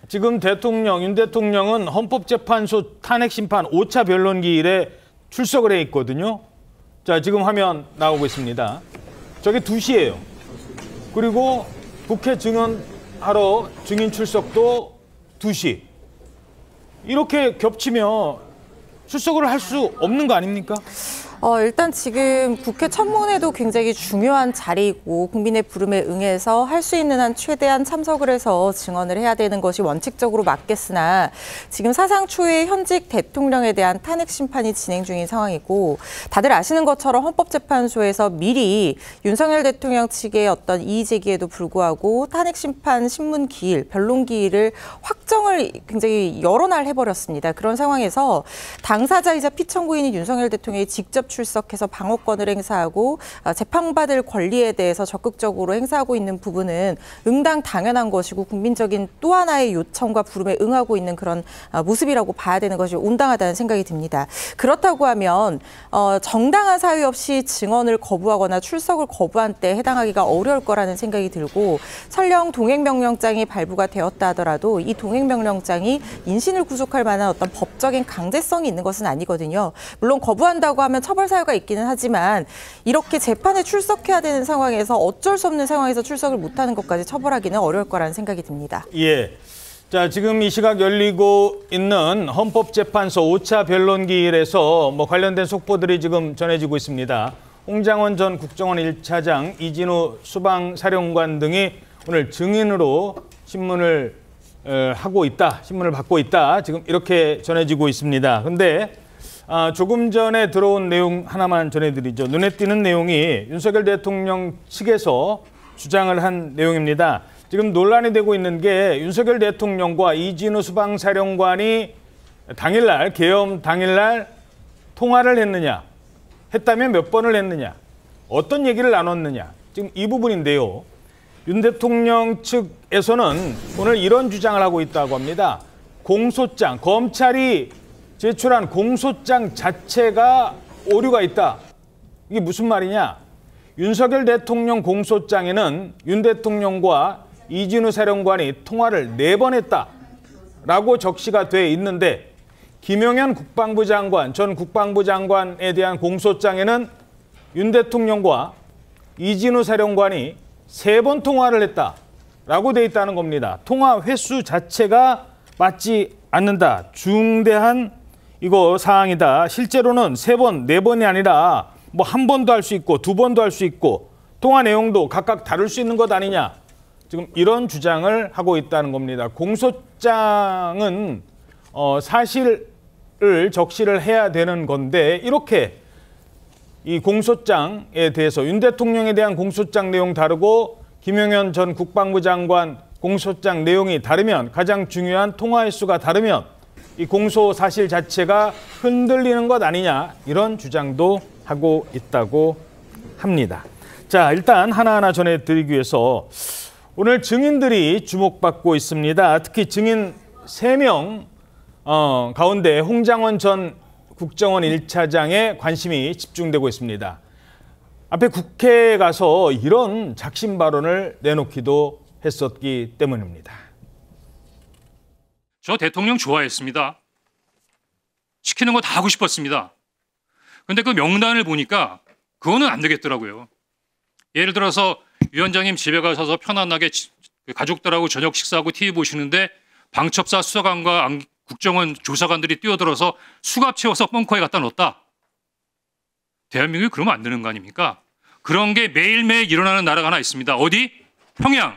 지금 윤 대통령은 헌법재판소 탄핵심판 5차 변론기일에 출석을 해 있거든요. 자, 지금 화면 나오고 있습니다. 저게 2시예요. 그리고 국회 증언하러 증인 출석도 2시. 이렇게 겹치면 출석을 할 수 없는 거 아닙니까? 일단 지금 국회 청문회도 굉장히 중요한 자리이고 국민의 부름에 응해서 할 수 있는 한 최대한 참석을 해서 증언을 해야 되는 것이 원칙적으로 맞겠으나 지금 사상 초유의 현직 대통령에 대한 탄핵 심판이 진행 중인 상황이고 다들 아시는 것처럼 헌법재판소에서 미리 윤석열 대통령 측의 어떤 이의 제기에도 불구하고 탄핵 심판 신문 기일, 변론 기일을 확정을 굉장히 여러 날 해버렸습니다. 그런 상황에서 당사자이자 피청구인인 윤석열 대통령이 직접 출석해서 방어권을 행사하고 재판받을 권리에 대해서 적극적으로 행사하고 있는 부분은 당연한 것이고 국민적인 또 하나의 요청과 부름에 응하고 있는 그런 모습이라고 봐야 되는 것이 온당하다는 생각이 듭니다. 그렇다고 하면 정당한 사유 없이 증언을 거부하거나 출석을 거부한 때 해당하기가 어려울 거라는 생각이 들고 설령 동행명령장이 발부가 되었다 하더라도 이 동행명령장이 인신을 구속할 만한 어떤 법적인 강제성이 있는 것은 아니거든요. 물론 거부한다고 하면 처벌 사유가 있기는 하지만 이렇게 재판에 출석해야 되는 상황에서 어쩔 수 없는 상황에서 출석을 못하는 것까지 처벌하기는 어려울 거라는 생각이 듭니다. 예. 자, 지금 이 시각 열리고 있는 헌법재판소 5차 변론기일에서 관련된 속보들이 지금 전해지고 있습니다. 홍장원 전 국정원 1차장, 이진우 수방사령관 등이 오늘 증인으로 신문을 받고 있다. 지금 이렇게 전해지고 있습니다. 근데 조금 전에 들어온 내용 하나만 전해드리죠. 눈에 띄는 내용이 윤석열 대통령 측에서 주장을 한 내용입니다. 지금 논란이 되고 있는 게 윤석열 대통령과 이진우 수방사령관이 계엄 당일날 통화를 했느냐, 했다면 몇 번을 했느냐, 어떤 얘기를 나눴느냐, 지금 이 부분인데요. 윤 대통령 측에서는 오늘 이런 주장을 하고 있다고 합니다. 공소장, 검찰이 제출한 공소장 자체가 오류가 있다. 이게 무슨 말이냐? 윤석열 대통령 공소장에는 윤 대통령과 이진우 사령관이 통화를 4번 했다라고 적시가 돼 있는데 김용현 국방부 장관, 전 국방부 장관에 대한 공소장에는 윤 대통령과 이진우 사령관이 3번 통화를 했다라고 돼 있다는 겁니다. 통화 횟수 자체가 맞지 않는다. 중대한 사항이다. 실제로는 3번, 4번이 아니라 1번도 할 수 있고 2번도 할 수 있고 통화 내용도 각각 다를 수 있는 것 아니냐. 지금 이런 주장을 하고 있다는 겁니다. 공소장은 사실을 적시를 해야 되는 건데 이렇게 이 공소장에 대해서 윤 대통령에 대한 공소장 내용 다르고 김용현 전 국방부 장관 공소장 내용이 다르면 가장 중요한 통화 횟수가 다르면 이 공소 사실 자체가 흔들리는 것 아니냐 이런 주장도 하고 있다고 합니다. 자, 일단 하나하나 전해드리기 위해서 오늘 증인들이 주목받고 있습니다. 특히 증인 3명 가운데 홍장원 전 국정원 1차장에 관심이 집중되고 있습니다. 앞에 국회에 가서 이런 작심 발언을 내놓기도 했었기 때문입니다. 저 대통령 좋아했습니다. 시키는 거 다 하고 싶었습니다. 근데 그 명단을 보니까 그거는 안 되겠더라고요. 예를 들어서 위원장님 집에 가셔서 편안하게 가족들하고 저녁 식사하고 TV 보시는데 방첩사 수사관과 국정원 조사관들이 뛰어들어서 수갑 채워서 벙커에 갖다 넣었다. 대한민국이 그러면 안 되는 거 아닙니까? 그런 게 매일매일 일어나는 나라가 하나 있습니다. 어디? 평양.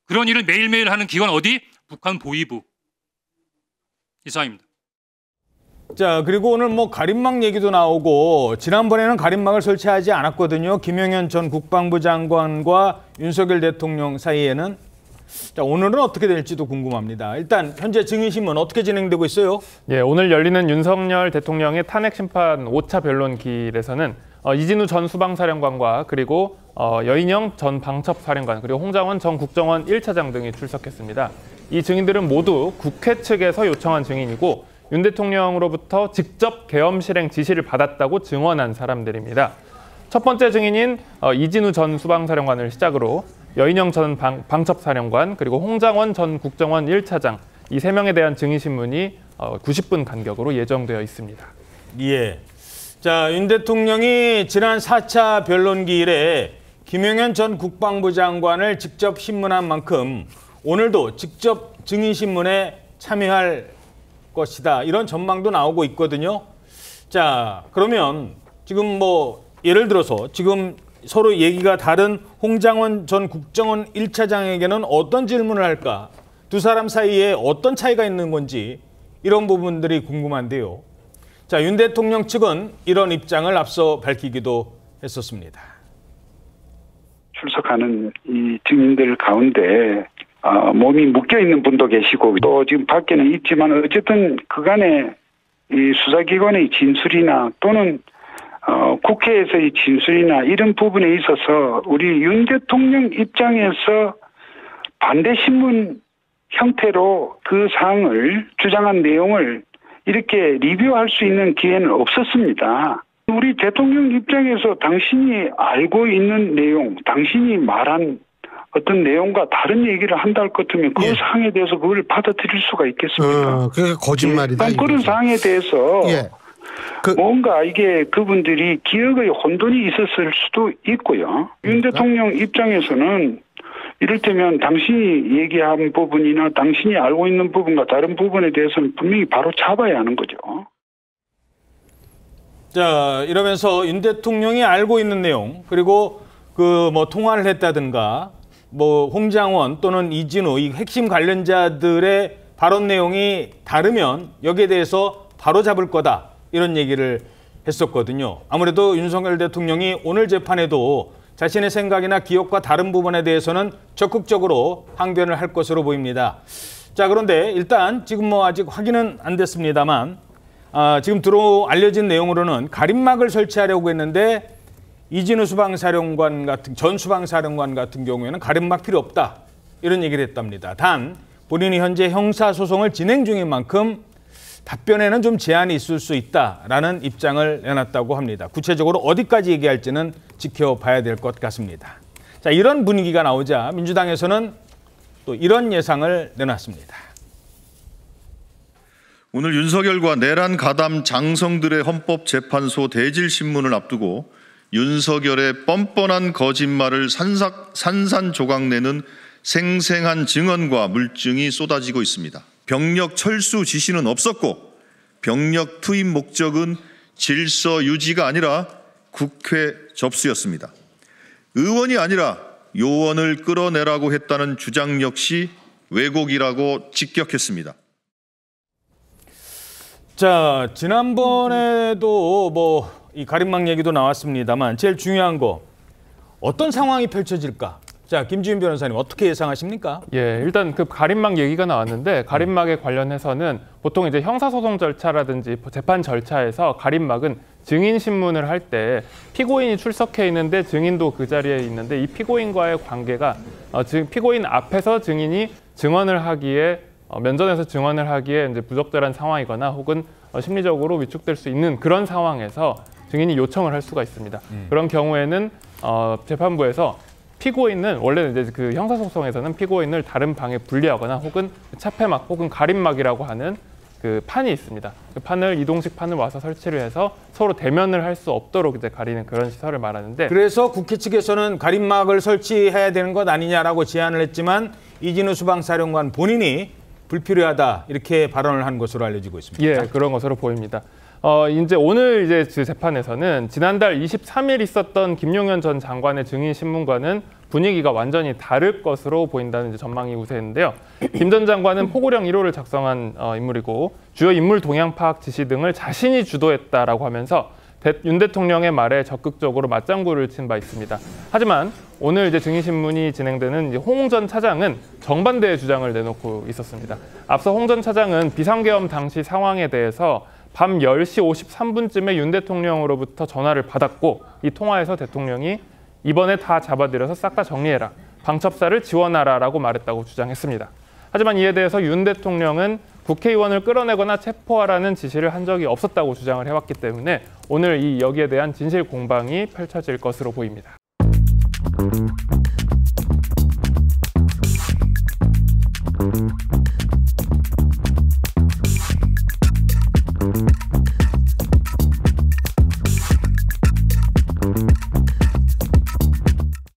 그런 일을 매일매일 하는 기관 어디? 북한 보위부. 이상입니다. 자, 그리고 오늘 가림막 얘기도 나오고 지난번에는 가림막을 설치하지 않았거든요. 김용현 전 국방부 장관과 윤석열 대통령 사이에는. 자, 오늘은 어떻게 될지도 궁금합니다. 일단 현재 증인신문 어떻게 진행되고 있어요? 예, 오늘 열리는 윤석열 대통령의 탄핵 심판 5차 변론기일에서는 이진우 전 수방사령관과 그리고 여인영 전 방첩사령관 그리고 홍장원 전 국정원 1차장 등이 출석했습니다. 이 증인들은 모두 국회 측에서 요청한 증인이고 윤 대통령으로부터 직접 계엄 실행 지시를 받았다고 증언한 사람들입니다. 첫 번째 증인인 이진우 전 수방사령관을 시작으로 여인영 전 방첩사령관, 그리고 홍장원 전 국정원 1차장 이 3명에 대한 증인신문이 90분 간격으로 예정되어 있습니다. 예. 자, 윤 대통령이 지난 4차 변론기 이래 김용현 전 국방부 장관을 직접 신문한 만큼 오늘도 직접 증인신문에 참여할 것이다. 이런 전망도 나오고 있거든요. 자, 그러면 지금 뭐 예를 들어서 지금 서로 얘기가 다른 홍장원 전 국정원 1차장에게는 어떤 질문을 할까? 두 사람 사이에 어떤 차이가 있는 건지 이런 부분들이 궁금한데요. 자, 윤 대통령 측은 이런 입장을 앞서 밝히기도 했었습니다. 출석하는 이 증인들 가운데 몸이 묶여있는 분도 계시고 또 지금 밖에는 있지만 어쨌든 그간의 이 수사기관의 진술이나 또는 국회에서의 진술이나 이런 부분에 있어서 우리 윤 대통령 입장에서 반대 신문 형태로 그 사항을 주장한 내용을 이렇게 리뷰할 수 있는 기회는 없었습니다. 우리 대통령 입장에서 당신이 알고 있는 내용, 당신이 말한 어떤 내용과 다른 얘기를 한다 할 것 같으면 그 사항에 대해서 그걸 받아들일 수가 있겠습니까? 그게 거짓말이다. 그런 사항에 대해서 예. 뭔가 이게 그분들이 기억의 혼돈이 있었을 수도 있고요. 윤 대통령 입장에서는 이를테면 당신이 얘기한 부분이나 당신이 알고 있는 부분과 다른 부분에 대해서는 분명히 바로 잡아야 하는 거죠. 자, 이러면서 윤 대통령이 알고 있는 내용, 그리고 그 뭐 통화를 했다든가 뭐 홍장원 또는 이진우 이 핵심 관련자들의 발언 내용이 다르면 여기에 대해서 바로 잡을 거다. 이런 얘기를 했었거든요. 아무래도 윤석열 대통령이 오늘 재판에도 자신의 생각이나 기억과 다른 부분에 대해서는 적극적으로 항변을 할 것으로 보입니다. 자, 그런데 일단 지금 뭐 아직 확인은 안 됐습니다만 지금 알려진 내용으로는 가림막을 설치하려고 했는데 이진우 수방사령관 같은 전 수방사령관 같은 경우에는 가림막 필요 없다. 이런 얘기를 했답니다. 단 본인이 현재 형사소송을 진행 중인 만큼 답변에는 좀 제한이 있을 수 있다라는 입장을 내놨다고 합니다. 구체적으로 어디까지 얘기할지는 지켜봐야 될 것 같습니다. 자, 이런 분위기가 나오자 민주당에서는 또 이런 예상을 내놨습니다. 오늘 윤석열과 내란 가담 장성들의 헌법재판소 대질신문을 앞두고 윤석열의 뻔뻔한 거짓말을 산산조각내는 생생한 증언과 물증이 쏟아지고 있습니다. 병력 철수 지시는 없었고 병력 투입 목적은 질서 유지가 아니라 국회 접수였습니다. 의원이 아니라 요원을 끌어내라고 했다는 주장 역시 왜곡이라고 직격했습니다. 자, 지난번에도 뭐 이 가림막 얘기도 나왔습니다만 제일 중요한 거 어떤 상황이 펼쳐질까? 자, 김지윤 변호사님 어떻게 예상하십니까? 예, 일단 그 가림막 얘기가 나왔는데 가림막에 관련해서는 보통 이제 형사소송 절차라든지 재판 절차에서 가림막은 증인 신문을 할 때 피고인이 출석해 있는데 증인도 그 자리에 있는데 이 피고인과의 관계가 피고인 앞에서 증인이 증언을 하기에 면전에서 증언을 하기에 이제 부적절한 상황이거나 혹은 심리적으로 위축될 수 있는 그런 상황에서 증인이 요청을 할 수가 있습니다. 그런 경우에는 재판부에서 피고인은 원래는 이제 그 형사소송에서는 피고인을 다른 방에 분리하거나 혹은 차폐막 혹은 가림막이라고 하는 그 판이 있습니다. 그 판을 이동식 판을 와서 설치를 해서 서로 대면을 할 수 없도록 이제 가리는 그런 시설을 말하는데 그래서 국회 측에서는 가림막을 설치해야 되는 것 아니냐라고 제안을 했지만 이진우 수방사령관 본인이 불필요하다 이렇게 발언을 한 것으로 알려지고 있습니다. 예, 그런 것으로 보입니다. 이제 오늘 이제 그 재판에서는 지난달 23일 있었던 김용현 전 장관의 증인 신문과는 분위기가 완전히 다를 것으로 보인다는 이제 전망이 우세했는데요. 김 전 장관은 포고령 1호를 작성한 인물이고 주요 인물 동향 파악 지시 등을 자신이 주도했다라고 하면서 윤 대통령의 말에 적극적으로 맞장구를 친 바 있습니다. 하지만 오늘 이제 증인 신문이 진행되는 홍 전 차장은 정반대의 주장을 내놓고 있었습니다. 앞서 홍 전 차장은 비상계엄 당시 상황에 대해서 밤 10시 53분쯤에 윤 대통령으로부터 전화를 받았고 이 통화에서 대통령이 이번에 다 잡아들여서 싹 다 정리해라. 방첩사를 지원하라라고 말했다고 주장했습니다. 하지만 이에 대해서 윤 대통령은 국회의원을 끌어내거나 체포하라는 지시를 한 적이 없었다고 주장을 해왔기 때문에 오늘 여기에 대한 진실 공방이 펼쳐질 것으로 보입니다. 있습니다.